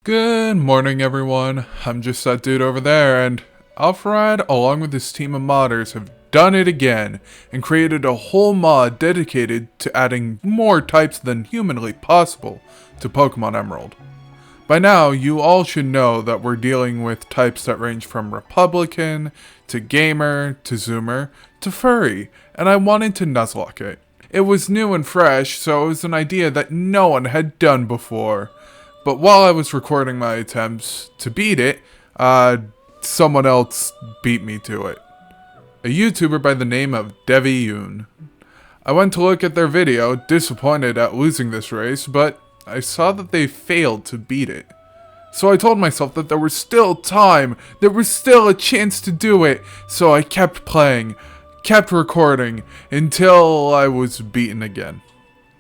Good morning, everyone. I'm just that dude over there, and Alfred, along with his team of modders, have done it again and created a whole mod dedicated to adding more types than humanly possible to Pokemon Emerald. By now, you all should know that we're dealing with types that range from Republican, to Gamer, to Zoomer, to Furry, and I wanted to Nuzlocke it. It was new and fresh, so it was an idea that no one had done before. But while I was recording my attempts to beat it, someone else beat me to it. A YouTuber by the name of Devi. I went to look at their video, disappointed at losing this race, but I saw that they failed to beat it. So I told myself that there was still time, there was still a chance to do it, so I kept playing, kept recording, until I was beaten again.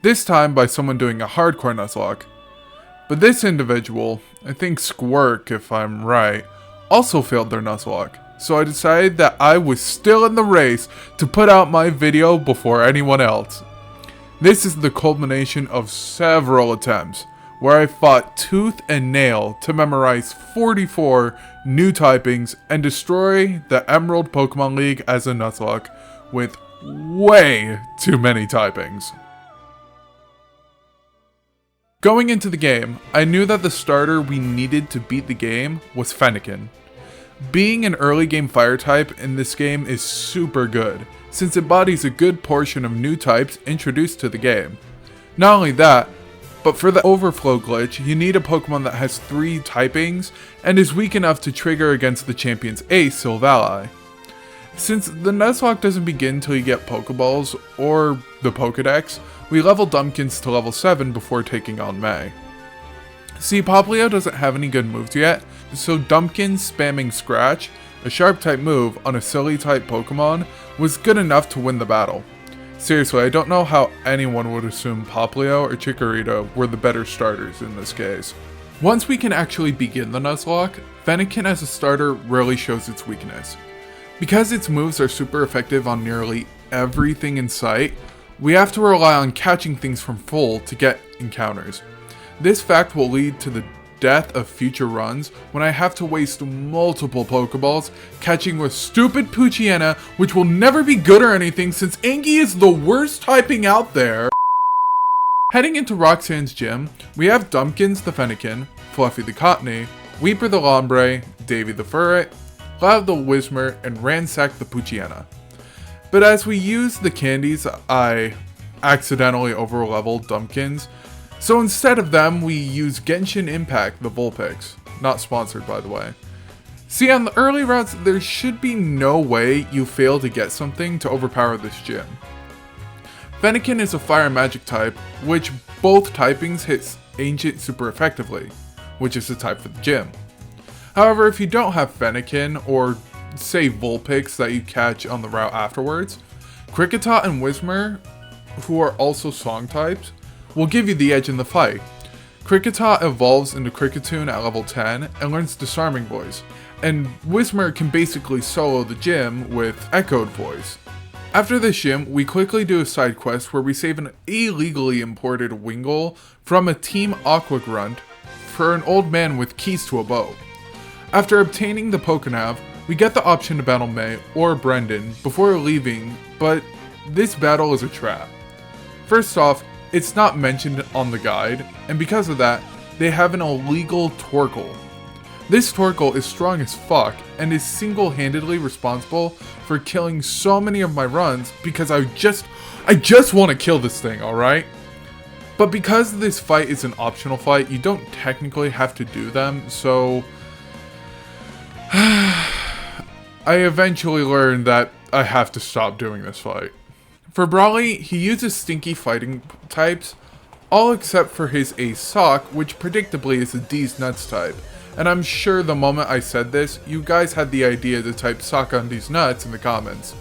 This time by someone doing a hardcore Nuzlocke. But this individual, I think Squirk if I'm right, also failed their Nuzlocke, so I decided that I was still in the race to put out my video before anyone else. This is the culmination of several attempts, where I fought tooth and nail to memorize 44 new typings and destroy the Emerald Pokemon League as a Nuzlocke with way too many typings. Going into the game, I knew that the starter we needed to beat the game was Fennekin. Being an early game fire type in this game is super good, since it embodies a good portion of new types introduced to the game. Not only that, but for the overflow glitch, you need a Pokemon that has 3 typings and is weak enough to trigger against the champion's ace, Silvally. Since the Nuzlocke doesn't begin till you get Pokeballs or the Pokedex, we level Dumpkins to level 7 before taking on May. See, Popplio doesn't have any good moves yet, so Dumpkins spamming Scratch, a sharp type move on a silly type Pokemon, was good enough to win the battle. Seriously, I don't know how anyone would assume Popplio or Chikorita were the better starters in this case. Once we can actually begin the Nuzlocke, Fennekin as a starter really shows its weakness. Because its moves are super effective on nearly everything in sight, we have to rely on catching things from full to get encounters. This fact will lead to the death of future runs when I have to waste multiple Pokeballs catching with stupid Poochyena, which will never be good or anything since Angie is the worst typing out there. Heading into Roxanne's gym, we have Dumpkins the Fennekin, Fluffy the Cottony, Weeper the Lombre, Davy the Furret, Cloud the Whismur, and Ransack the Poochyena. But as we use the candies, I accidentally overleveled Dumpkins, so instead of them, we use Genshin Impact the Vulpix. Not sponsored, by the way. See, on the early routes, there should be no way you fail to get something to overpower this gym. Fennekin is a fire magic type, which both typings hits Ancient super effectively, which is the type for the gym. However, if you don't have Fennekin, or say Vulpix that you catch on the route afterwards, Kricketot and Whismur, who are also song types, will give you the edge in the fight. Kricketot evolves into Kricketune at level 10 and learns Disarming Voice, and Whismur can basically solo the gym with Echoed Voice. After this gym, we quickly do a side quest where we save an illegally imported Wingull from a Team Aqua Grunt for an old man with keys to a bow. After obtaining the Pokénav, we get the option to battle May or Brendan before leaving, but this battle is a trap. First off, it's not mentioned on the guide, and because of that, they have an illegal Torkoal. This Torkoal is strong as fuck, and is single-handedly responsible for killing so many of my runs because I just want to kill this thing, alright? But because this fight is an optional fight, you don't technically have to do them, so I eventually learned that I have to stop doing this fight. For Brawly, he uses stinky fighting types, all except for his Ace Sock, which predictably is a D's Nuts type. And I'm sure the moment I said this, you guys had the idea to type Sock on D's Nuts in the comments.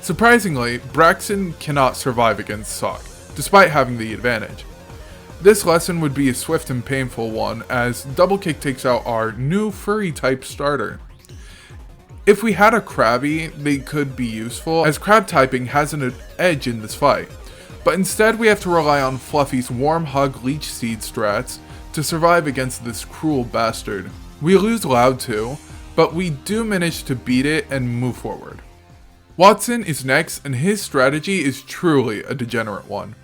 Surprisingly, Braxton cannot survive against Sock, despite having the advantage. This lesson would be a swift and painful one, as Double Kick takes out our new Furry type starter. If we had a Krabby, they could be useful, as Crab typing has an edge in this fight. But instead we have to rely on Fluffy's Warm Hug Leech Seed strats to survive against this cruel bastard. We lose loud too, but we do manage to beat it and move forward. Watson is next, and his strategy is truly a degenerate one.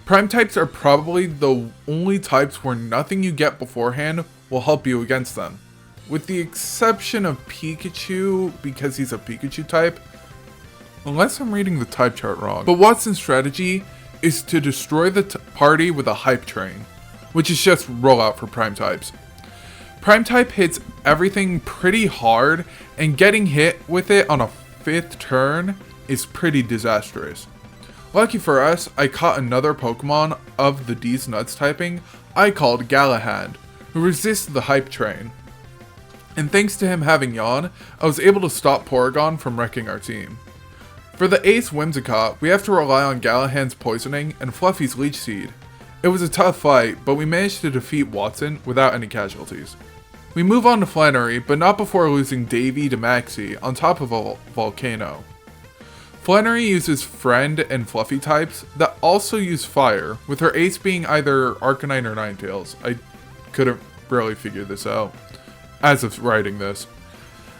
Prime types are probably the only types where nothing you get beforehand will help you against them. With the exception of Pikachu, because he's a Pikachu type, unless I'm reading the type chart wrong. But Watson's strategy is to destroy the party with a hype train, which is just rollout for prime types. Prime type hits everything pretty hard, and getting hit with it on a 5th turn is pretty disastrous. Lucky for us, I caught another Pokemon of the D's Nuts typing I called Galahad, who resisted the hype train. And thanks to him having Yawn, I was able to stop Porygon from wrecking our team. For the Ace Whimsicott, we have to rely on Galahad's poisoning and Fluffy's Leech Seed. It was a tough fight, but we managed to defeat Watson without any casualties. We move on to Flannery, but not before losing Davey to Maxie on top of a volcano. Flannery uses Friend and Fluffy types that also use Fire, with her ace being either Arcanine or Ninetales. I couldn't really figure this out as of writing this.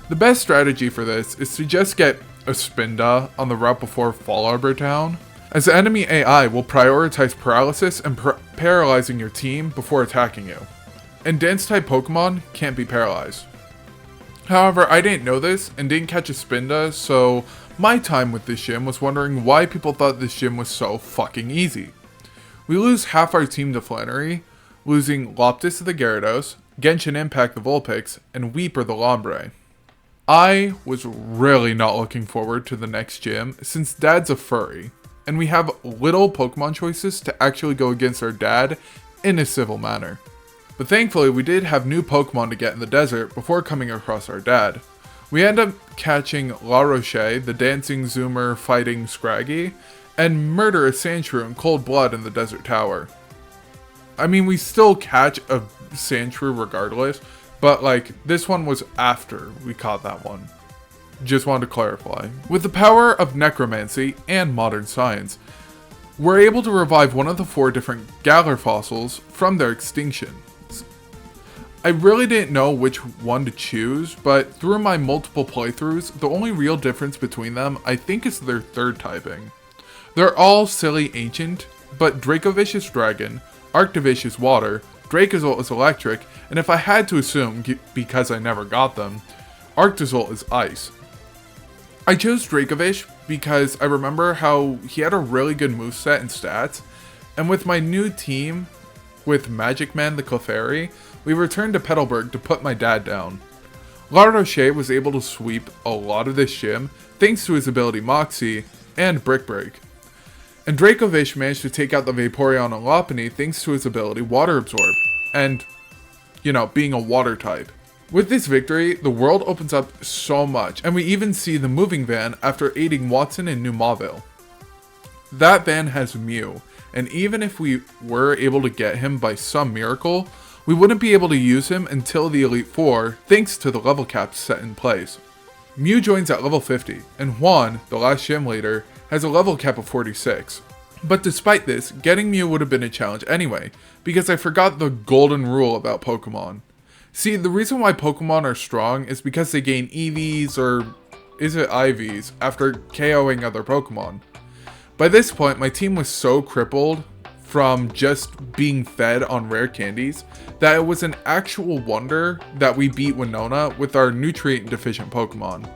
The best strategy for this is to just get a Spinda on the route before Fall Arbor Town, as the enemy AI will prioritize paralysis and paralyzing your team before attacking you. And Dance-type Pokemon can't be paralyzed. However, I didn't know this and didn't catch a Spinda, so my time with this gym was wondering why people thought this gym was so fucking easy. We lose half our team to Flannery, losing Loptis to the Gyarados, Genshin Impact the Vulpix, and Weeper the Lombre. I was really not looking forward to the next gym since Dad's a furry, and we have little Pokemon choices to actually go against our dad in a civil manner. But thankfully we did have new Pokemon to get in the desert before coming across our dad. We end up catching La Roche, the dancing Zoomer fighting Scraggy, and murder a Sandshrew in cold blood in the desert tower. I mean, we still catch a Sandshrew regardless, but like, this one was after we caught that one. Just wanted to clarify. With the power of necromancy and modern science, we're able to revive one of the 4 different Galar fossils from their extinction. I really didn't know which one to choose, but through my multiple playthroughs, the only real difference between them I think is their 3rd typing. They're all silly ancient, but Dracovish is dragon, Arctovish is water, Dracozolt is electric, and if I had to assume, because I never got them, Arctozolt is ice. I chose Dracovish because I remember how he had a really good moveset and stats, and with my new team, with Magic Man the Clefairy, we returned to Petalburg to put my dad down. La Roche was able to sweep a lot of this gym thanks to his ability Moxie and Brick Break. And Dracovish managed to take out the Vaporeon and Lopunny thanks to his ability Water Absorb, and, you know, being a water type. With this victory, the world opens up so much, and we even see the moving van after aiding Watson in New Mauville. That van has Mew, and even if we were able to get him by some miracle, we wouldn't be able to use him until the Elite Four thanks to the level caps set in place. Mew joins at level 50, and Juan, the last gym leader, has a level cap of 46. But despite this, getting Mew would have been a challenge anyway, because I forgot the golden rule about Pokemon. See, the reason why Pokemon are strong is because they gain EVs, or is it IVs, after KOing other Pokemon. By this point, my team was so crippled from just being fed on rare candies that it was an actual wonder that we beat Winona with our nutrient deficient Pokemon.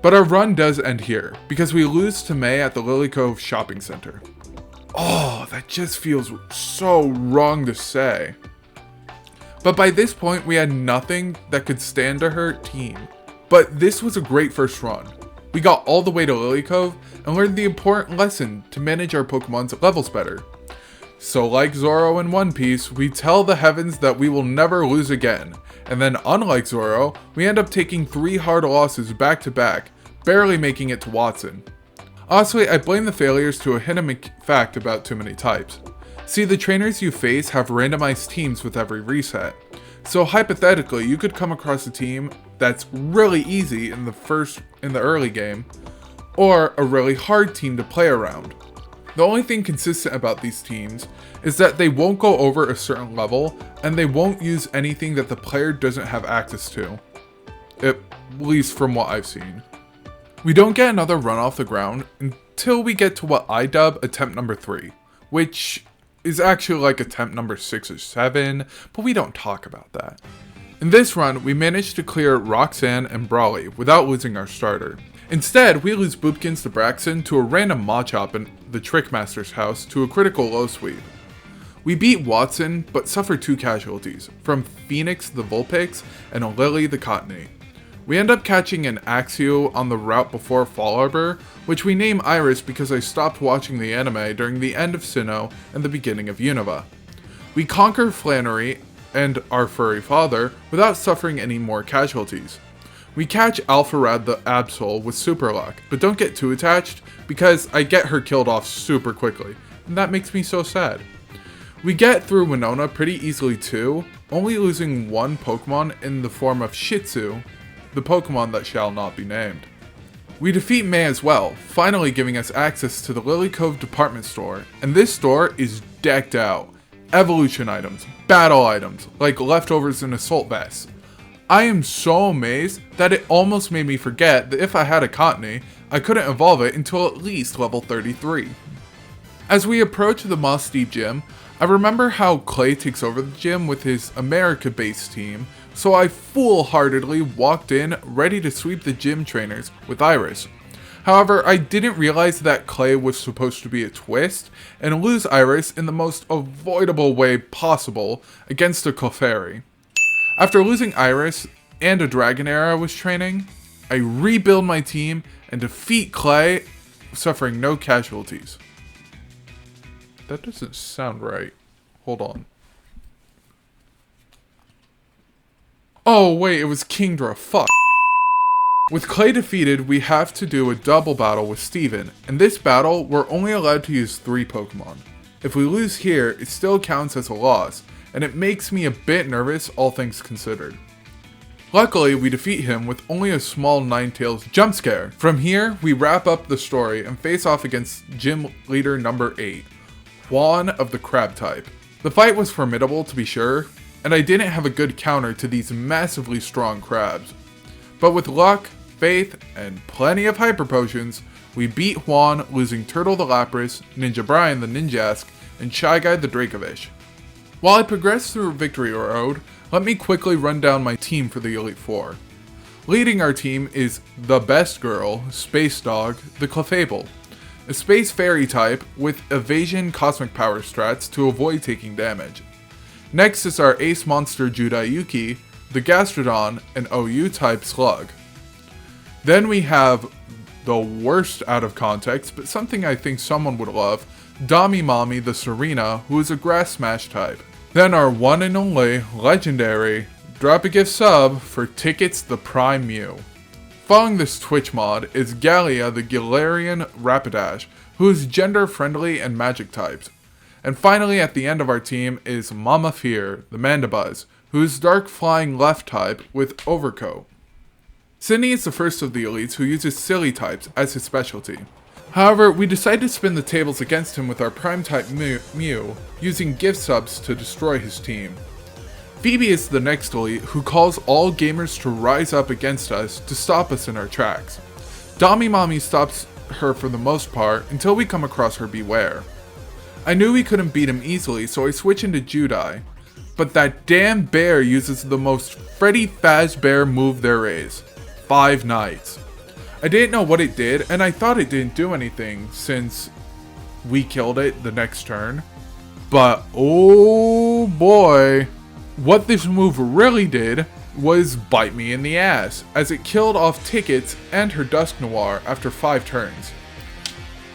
But our run does end here, because we lose to May at the Lily Cove Shopping Center. Oh, that just feels so wrong to say. But by this point, we had nothing that could stand to her team. But this was a great first run. We got all the way to Lily Cove and learned the important lesson to manage our Pokemon's levels better. So like Zoro in One Piece, we tell the heavens that we will never lose again. And then unlike Zoro, we end up taking 3 hard losses back to back, barely making it to Watson. Honestly, I blame the failures to a hidden fact about too many types. See, the trainers you face have randomized teams with every reset. So hypothetically, you could come across a team that's really easy in the early game, or a really hard team to play around. The only thing consistent about these teams is that they won't go over a certain level, and they won't use anything that the player doesn't have access to. At least from what I've seen. We don't get another run off the ground until we get to what I dub attempt number 3, which is actually like attempt number 6 or 7, but we don't talk about that. In this run, we managed to clear Roxanne and Brawley without losing our starter. Instead, we lose Boopkins to Braxton to a random Machop in the Trickmaster's house to a critical low sweep. We beat Watson, but suffer 2 casualties, from Phoenix the Vulpix and Lily the Cottony. We end up catching an Axio on the route before Fall Arbor, which we name Iris because I stopped watching the anime during the end of Sinnoh and the beginning of Unova. We conquer Flannery and our furry father without suffering any more casualties. We catch Alpharad the Absol with super luck, but don't get too attached because I get her killed off super quickly, and that makes me so sad. We get through Winona pretty easily too, only losing one Pokemon in the form of Shih Tzu, the Pokemon that shall not be named. We defeat May as well, finally giving us access to the Lily Cove department store, and this store is decked out. Evolution items, battle items, like leftovers in assault vests. I am so amazed that it almost made me forget that if I had a Cottony, I couldn't evolve it until at least level 33. As we approach the Moss Deep gym, I remember how Clay takes over the gym with his America-based team, so I foolhardily walked in ready to sweep the gym trainers with Iris. However, I didn't realize that Clay was supposed to be a twist, and lose Iris in the most avoidable way possible against a Clefairy. After losing Iris and a Dragonair I was training, I rebuild my team and defeat Clay, suffering no casualties. That doesn't sound right. Hold on. Oh wait, it was Kingdra, fuck. With Clay defeated, we have to do a double battle with Steven. In this battle, we're only allowed to use 3 Pokemon. If we lose here, it still counts as a loss, and it makes me a bit nervous, all things considered. Luckily, we defeat him with only a small Ninetales jump scare. From here, we wrap up the story and face off against gym leader number 8, Juan of the Crab type. The fight was formidable to be sure, and I didn't have a good counter to these massively strong crabs. But with luck, faith, and plenty of hyper potions, we beat Juan, losing Turtle the Lapras, Ninja Brian the Ninjask, and Shy Guy the Dracovish. While I progress through Victory Road, let me quickly run down my team for the Elite Four. Leading our team is the best girl, Space Dog, the Clefable, a Space Fairy type with Evasion Cosmic Power strats to avoid taking damage. Next is our ace monster Judayuki, the Gastrodon, an OU type slug. Then we have the worst out of context, but something I think someone would love, Dami Mommy the Serena, who is a Grass Smash type. Then our one and only legendary drop a gift sub for Tickets the Prime Mew. Following this Twitch mod is Gallia the Galarian Rapidash, who is gender friendly and magic typed. And finally at the end of our team is Mama Fear, the Mandibuzz, who is dark flying left type with Overcoat. Sydney is the first of the elites who uses silly types as his specialty. However, we decide to spin the tables against him with our prime type Mew, using gift subs to destroy his team. Phoebe is the next elite who calls all gamers to rise up against us to stop us in our tracks. Dami Mommy stops her for the most part until we come across her Beware. I knew we couldn't beat him easily, so I switch into Judai, but that damn bear uses the most Freddy Fazbear move there is, 5 Nights. I didn't know what it did, and I thought it didn't do anything since we killed it the next turn. But oh boy, what this move really did was bite me in the ass, as it killed off Tickets and her Dusknoir after 5 turns.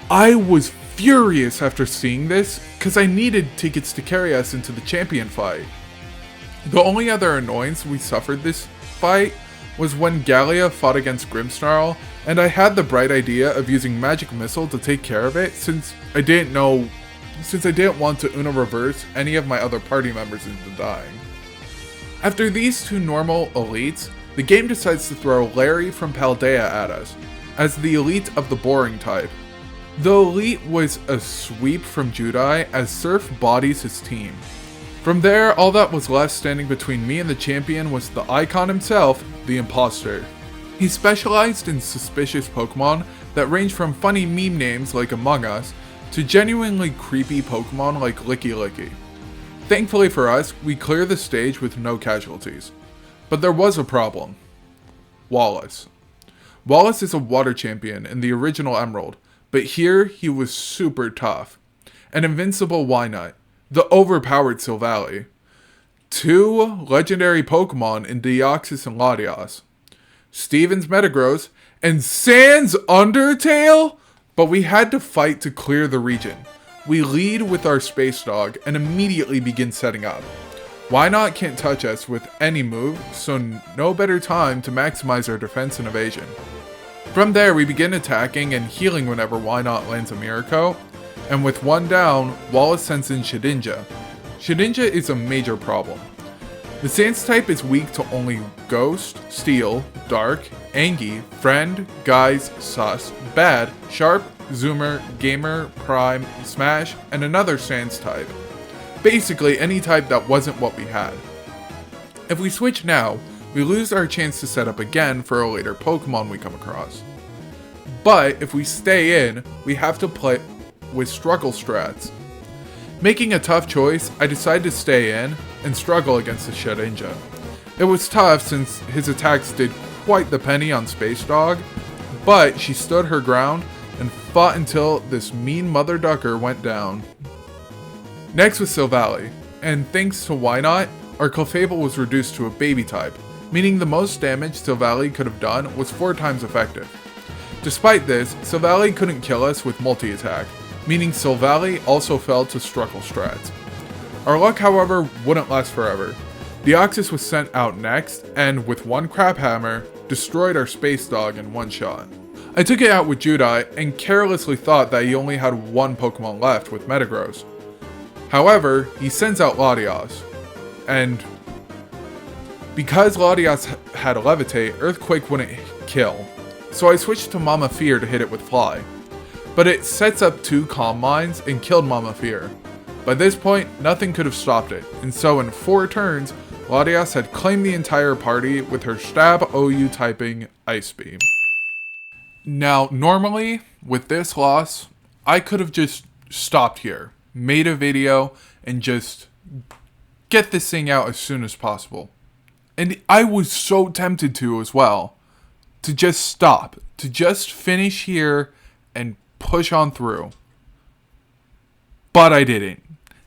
I was furious after seeing this, because I needed Tickets to carry us into the champion fight. The only other annoyance we suffered this fight was when Gallia fought against Grimmsnarl, and I had the bright idea of using Magic Missile to take care of it since I didn't want to Uno reverse any of my other party members into dying. After these 2 normal elites, the game decides to throw Larry from Paldea at us, as the elite of the boring type. The Elite was a sweep from Judai as Surf bodies his team. From there, all that was left standing between me and the champion was the icon himself, the Imposter. He specialized in suspicious Pokemon that range from funny meme names like Among Us to genuinely creepy Pokemon like Licky Licky. Thankfully for us, we cleared the stage with no casualties. But there was a problem. Wallace. Wallace is a water champion in the original Emerald, but here he was super tough. An invincible Wynut, the overpowered Silvally, 2 legendary Pokemon in Deoxys and Latias, Steven's Metagross, and Sans Undertale? But we had to fight to clear the region. We lead with our Space Dog and immediately begin setting up. Wynut can't touch us with any move, so no better time to maximize our defense and evasion. From there, we begin attacking and healing whenever Wynut lands a Miracle, and with 1 down, Wallace sends in Shedinja. Shedinja is a major problem. The Sans type is weak to only Ghost, Steel, Dark, Angie, Friend, Guise, Sus, Bad, Sharp, Zoomer, Gamer, Prime, Smash, and another Sans type. Basically any type that wasn't what we had. If we switch now, we lose our chance to set up again for a later Pokemon we come across. But if we stay in, we have to play with struggle strats. Making a tough choice, I decided to stay in and struggle against the Shedinja. It was tough since his attacks did quite the penny on Space Dog, but she stood her ground and fought until this mean mother ducker went down. Next was Silvally, and thanks to Wynut, our Clefable was reduced to a baby type, meaning the most damage Silvally could have done was 4 times effective. Despite this, Silvally couldn't kill us with multi-attack, meaning Silvally also fell to struggle strats. Our luck, however, wouldn't last forever. Deoxys was sent out next, and with 1 Crab Hammer, destroyed our Space Dog in 1 shot. I took it out with Judai and carelessly thought that he only had 1 Pokemon left with Metagross. However, he sends out Latias, and because Latias had Levitate, Earthquake wouldn't kill, so I switched to Mama Fear to hit it with Fly. But it sets up 2 Calm Minds and killed Mama Fear. By this point, nothing could have stopped it, and so in 4 turns, Latias had claimed the entire party with her Stab OU typing Ice Beam. Now, normally, with this loss, I could have just stopped here, made a video, and just get this thing out as soon as possible. And I was so tempted to as well, to just stop, to just finish here and push on through. But I didn't.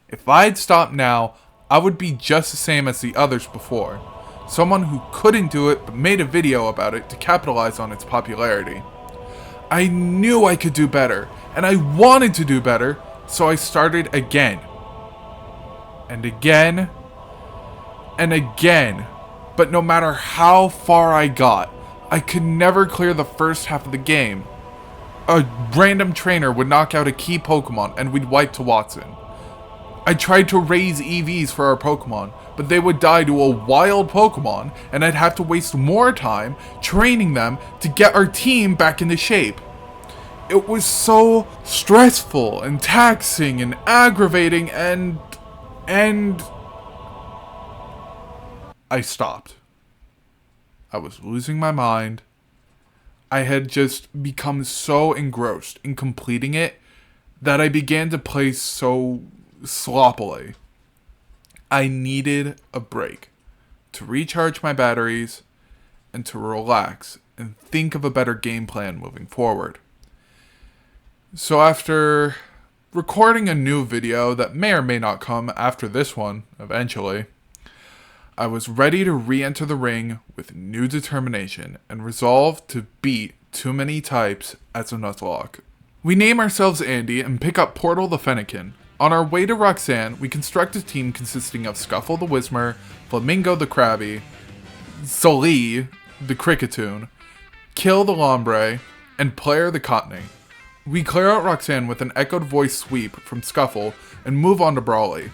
If I had stopped now, I would be just the same as the others before. Someone who couldn't do it but made a video about it to capitalize on its popularity. I knew I could do better, and I wanted to do better, so I started again. And again. And again. But no matter how far I got, I could never clear the first half of the game. A random trainer would knock out a key Pokemon and we'd wipe to Watson. I tried to raise EVs for our Pokemon, but they would die to a wild Pokemon and I'd have to waste more time training them to get our team back into shape. It was so stressful and taxing and aggravating and I stopped. I was losing my mind. I had just become so engrossed in completing it that I began to play so sloppily. I needed a break to recharge my batteries and to relax and think of a better game plan moving forward. So after recording a new video that may or may not come after this one eventually, I was ready to re-enter the ring with new determination and resolve to beat too many types as a Nuzlocke. We name ourselves Andy and pick up Portal the Fennekin. On our way to Roxanne, we construct a team consisting of Scuffle the Whismer, Flamingo the Krabby, Solee the Cricketoon, Kill the Lombre, and Player the Cottony. We clear out Roxanne with an echoed voice sweep from Scuffle and move on to Brawley.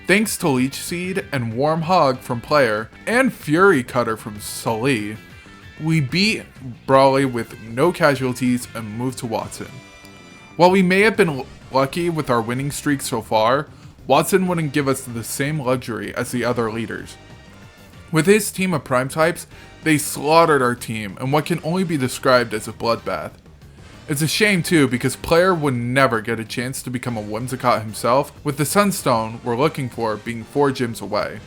Thanks to Leech Seed and Warm Hug from Player and Fury Cutter from Solee, we beat Brawley with no casualties and move to Watson. While we may have been lucky with our winning streak so far, Watson wouldn't give us the same luxury as the other leaders. With his team of prime types, they slaughtered our team in what can only be described as a bloodbath. It's a shame too, because Player would never get a chance to become a Whimsicott himself, with the Sunstone we're looking for being 4 gyms away.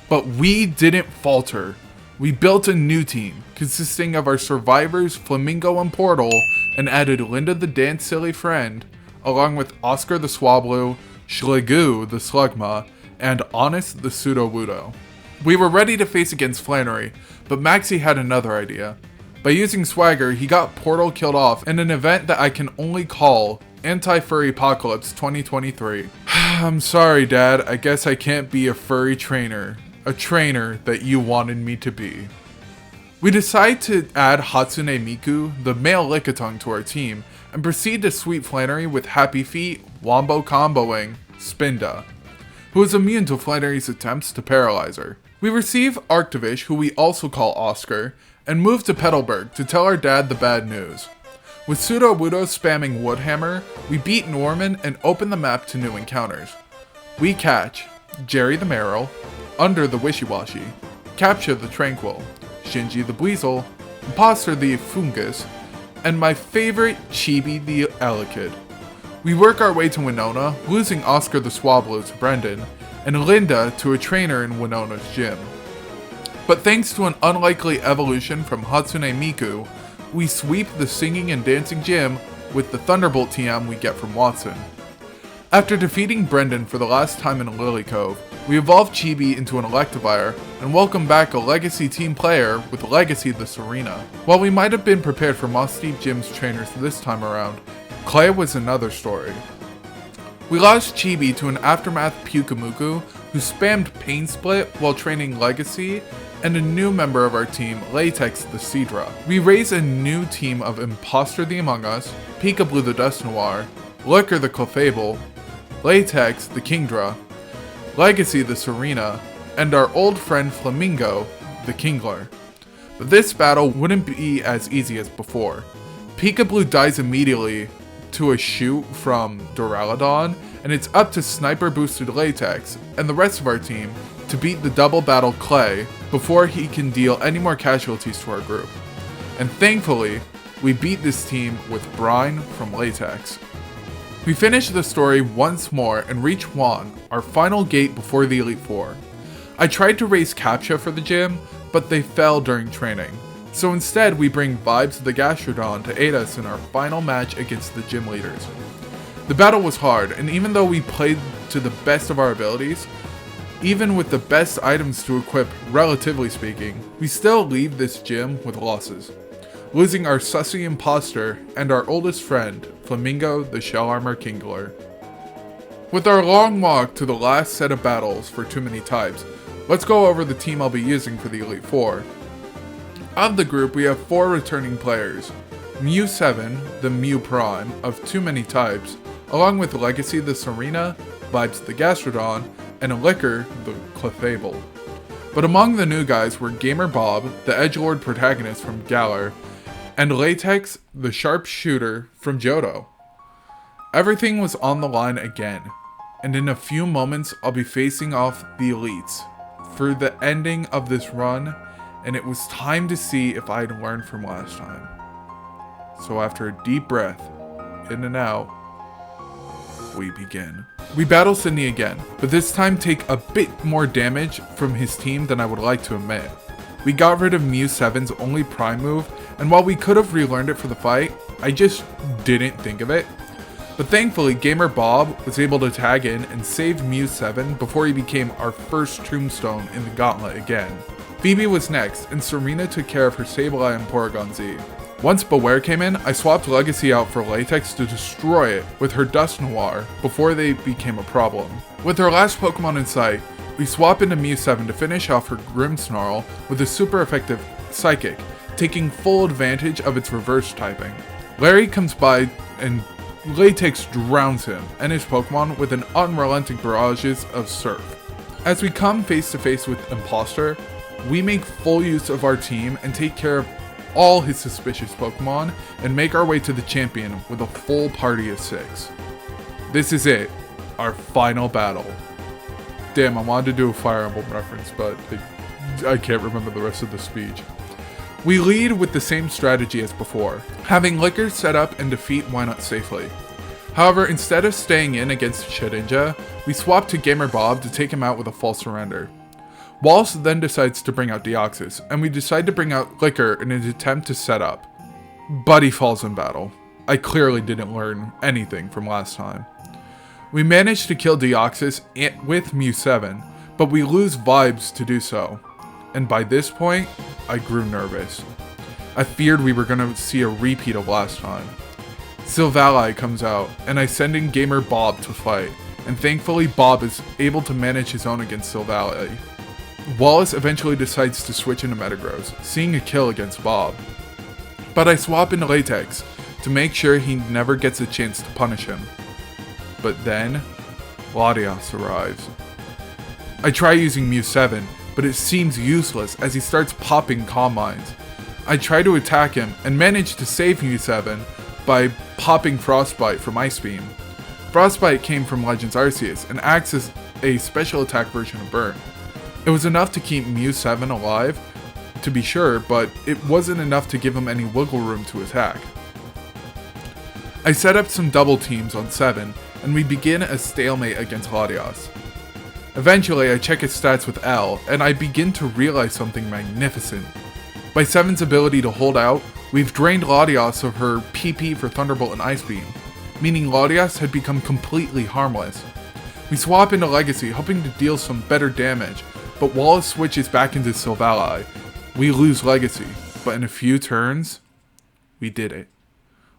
But we didn't falter. We built a new team, consisting of our survivors Flamingo and Portal, and added Linda the Dance Silly Friend, along with Oscar the Swablu, Schlegoo the Slugma, and Honest the Pseudo-Wudo. We were ready to face against Flannery, but Maxie had another idea. By using Swagger, he got Portal killed off in an event that I can only call Anti-Furry Apocalypse 2023. I'm sorry, Dad, I guess I can't be a furry trainer. A trainer that you wanted me to be. We decide to add Hatsune Miku, the male Lickitung, to our team, and proceed to sweep Flannery with Happy Feet, Wombo comboing Spinda, who is immune to Flannery's attempts to paralyze her. We receive Arctivish, who we also call Oscar, and move to Petalburg to tell our dad the bad news. With Pseudo-Wudo spamming Woodhammer, we beat Norman and open the map to new encounters. We catch Jerry the Merrill, Under the Wishy-Washy, Capture the Tranquil, Shinji the Buizel, Imposter the Fungus, and my favorite, Chibi the Elekid. We work our way to Winona, losing Oscar the Swablu to Brendan, and Linda to a trainer in Winona's gym. But thanks to an unlikely evolution from Hatsune Miku, we sweep the singing and dancing gym with the Thunderbolt TM we get from Watson. After defeating Brendan for the last time in Lily Cove, we evolve Chibi into an Electivire and welcome back a Legacy team player with Legacy the Serena. While we might have been prepared for Moss Deep Gym's trainers this time around, Clay was another story. We lost Chibi to an Aftermath Pyukamuku who spammed Pain Split while training Legacy, and a new member of our team, Latex the Seadra. We raise a new team of Imposter the Among Us, Peekaboo the Dust Noir, Liquor the Clefable, Latex the Kingdra, Legacy the Serena, and our old friend Flamingo the Kingler. But this battle wouldn't be as easy as before. Peekaboo dies immediately to a shoot from Duraludon, and it's up to Sniper boosted Latex and the rest of our team to beat the double battle Clay before he can deal any more casualties to our group. And thankfully, we beat this team with Brine from Latex. We finish the story once more and reach Juan, our final gate before the Elite Four. I tried to raise Captcha for the gym, but they fell during training. So instead, we bring Vibes the Gastrodon to aid us in our final match against the gym leaders. The battle was hard, and even though we played to the best of our abilities, even with the best items to equip, relatively speaking, we still leave this gym with losses, losing our sussy Imposter and our oldest friend, Flamingo the Shell Armor Kingler. With our long walk to the last set of battles for Too Many Types, let's go over the team I'll be using for the Elite Four. Of the group, we have 4 returning players, Mew7, the Mew Prime of Too Many Types, along with Legacy the Serena, Vibes the Gastrodon, and Liquor the Clefable. But among the new guys were Gamer Bob, the edgelord protagonist from Galar, and Latex, the sharpshooter from Johto. Everything was on the line again, and in a few moments I'll be facing off the elites for the ending of this run, and it was time to see if I'd learned from last time. So after a deep breath, in and out, we begin. We battle Sydney again, but this time take a bit more damage from his team than I would like to admit. We got rid of Mew7's only prime move, and while we could have relearned it for the fight, I just didn't think of it. But thankfully, Gamer Bob was able to tag in and save Mew7 before he became our first tombstone in the Gauntlet again. Phoebe was next, and Serena took care of her Sableye and Porygon Z. Once Beware came in, I swapped Legacy out for Latex to destroy it with her Dust Noir before they became a problem. With her last Pokemon in sight, we swap into Mew7 to finish off her Grimmsnarl with a super effective Psychic, taking full advantage of its reverse typing. Larry comes by and Latex drowns him and his Pokemon with an unrelenting barrages of Surf. As we come face to face with Imposter, we make full use of our team and take care of all his suspicious Pokemon and make our way to the champion with a full party of 6. This is it, our final battle. Damn, I wanted to do a Fire Emblem reference, but I can't remember the rest of the speech. We lead with the same strategy as before, having Licker set up and defeat Wynut safely. However, instead of staying in against Shedinja, we swap to Gamer Bob to take him out with a false surrender. Wallace then decides to bring out Deoxys, and we decide to bring out Licker in an attempt to set up. But he falls in battle. I clearly didn't learn anything from last time. We manage to kill Deoxys with Mew 7, but we lose vibes to do so. And by this point, I grew nervous. I feared we were going to see a repeat of last time. Silvally comes out, and I send in Gamer Bob to fight, and thankfully Bob is able to manage his own against Silvally. Wallace eventually decides to switch into Metagross, seeing a kill against Bob. But I swap into Latex to make sure he never gets a chance to punish him. But then, Latias arrives. I try using Mew 7, but it seems useless as he starts popping Calm Minds. I try to attack him and manage to save Mew 7 by popping Frostbite from Ice Beam. Frostbite came from Legends Arceus and acts as a special attack version of Burn. It was enough to keep Mew 7 alive, to be sure, but it wasn't enough to give him any wiggle room to attack. I set up some double teams on 7, and we begin a stalemate against Latias. Eventually, I check his stats with L, and I begin to realize something magnificent. By 7's ability to hold out, we've drained Latias of her PP for Thunderbolt and Ice Beam, meaning Latias had become completely harmless. We swap into Legacy, hoping to deal some better damage, but Wallace switches back into Silvally. We lose Legacy, but in a few turns, we did it.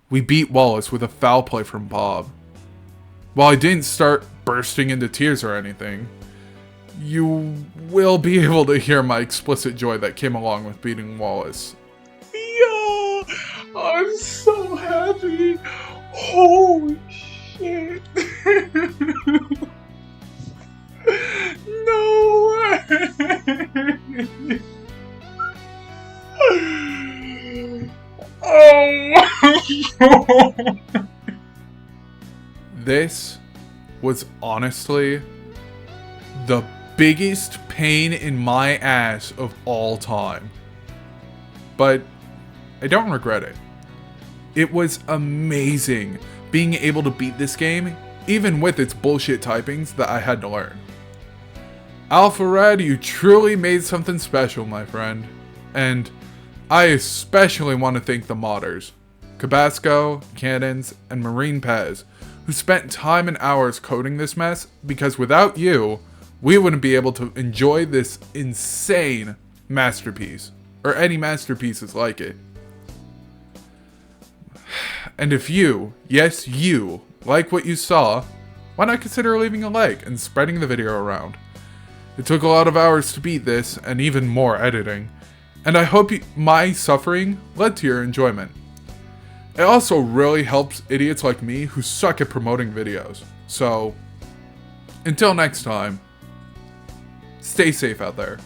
We beat Wallace with a foul play from Bob. While I didn't start bursting into tears or anything, you will be able to hear my explicit joy that came along with beating Wallace. Yeah, I'm so happy. Holy shit. No way. Oh. This was honestly the biggest pain in my ass of all time. But I don't regret it. It was amazing being able to beat this game, even with its bullshit typings that I had to learn. Alpha Red, you truly made something special, my friend. And I especially want to thank the modders, Cabasco, Cannons, and Marine Pez, who spent time and hours coding this mess, because without you, we wouldn't be able to enjoy this insane masterpiece, or any masterpieces like it. And if you, yes you, like what you saw, why not consider leaving a like and spreading the video around? It took a lot of hours to beat this, and even more editing, and I hope my suffering led to your enjoyment. It also really helps idiots like me who suck at promoting videos. So, until next time, stay safe out there.